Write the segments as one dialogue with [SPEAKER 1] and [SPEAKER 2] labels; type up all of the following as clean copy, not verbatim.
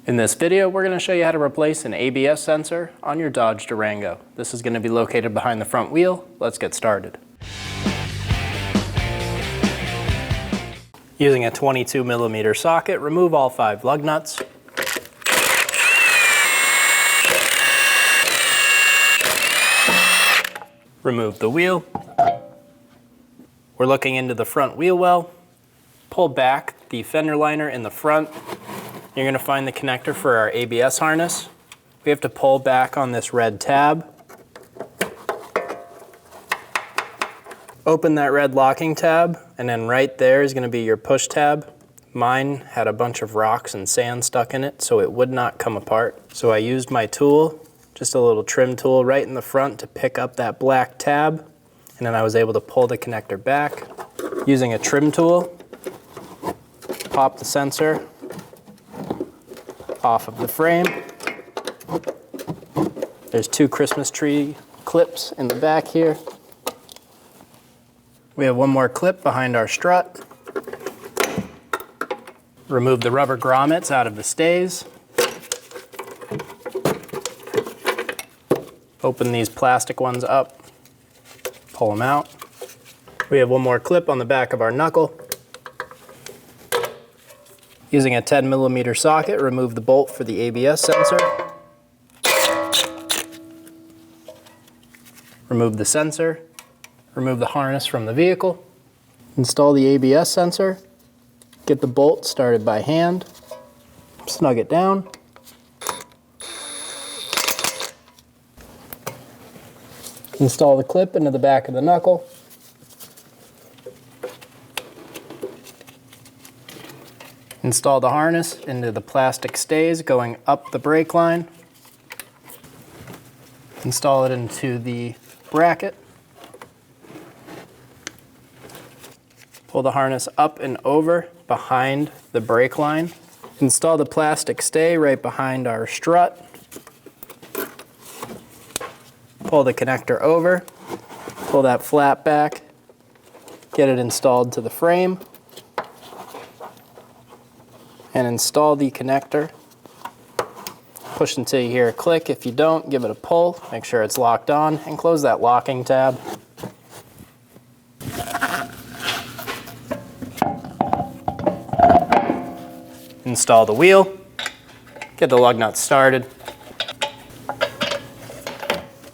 [SPEAKER 1] In this video, we're going to show you how to replace an ABS sensor on your Dodge Durango. This is going to be located behind the front wheel. Let's get started. Using a 22mm socket, remove all 5 lug nuts. Remove the wheel. We're looking into the front wheel well. Pull back the fender liner in the front. You're going to find the connector for our ABS harness. We have to pull back on this red tab. Open that red locking tab, and then right there is going to be your push tab. Mine had a bunch of rocks and sand stuck in it, so it would not come apart. So I used my tool, just a little trim tool right in the front to pick up that black tab, and then I was able to pull the connector back. Using a trim tool, pop the sensor off of the frame. There's 2 Christmas tree clips in the back here. We have 1 more clip behind our strut. Remove the rubber grommets out of the stays. Open these plastic ones up, pull them out. We have 1 more clip on the back of our knuckle. Using a 10mm socket, remove the bolt for the ABS sensor. Remove the sensor. Remove the harness from the vehicle. Install the ABS sensor. Get the bolt started by hand. Snug it down. Install the clip into the back of the knuckle. Install the harness into the plastic stays going up the brake line. Install it into the bracket. Pull the harness up and over behind the brake line. Install the plastic stay right behind our strut. Pull the connector over. Pull that flap back. Get it installed to the frame. And install the connector. Push until you hear a click. If you don't, give it a pull. Make sure it's locked on and close that locking tab. Install the wheel. Get the lug nuts started.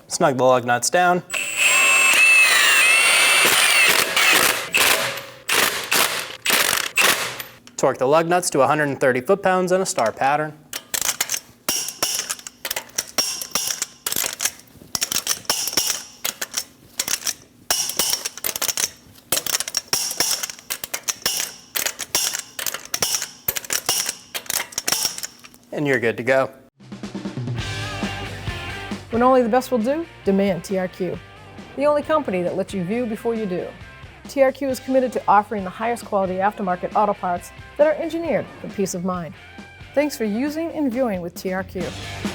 [SPEAKER 1] Snug the lug nuts down. Torque the lug nuts to 130 foot-pounds in a star pattern. And you're good to go.
[SPEAKER 2] When only the best will do, demand TRQ. The only company that lets you view before you do. TRQ is committed to offering the highest quality aftermarket auto parts that are engineered for peace of mind. Thanks for using and viewing with TRQ.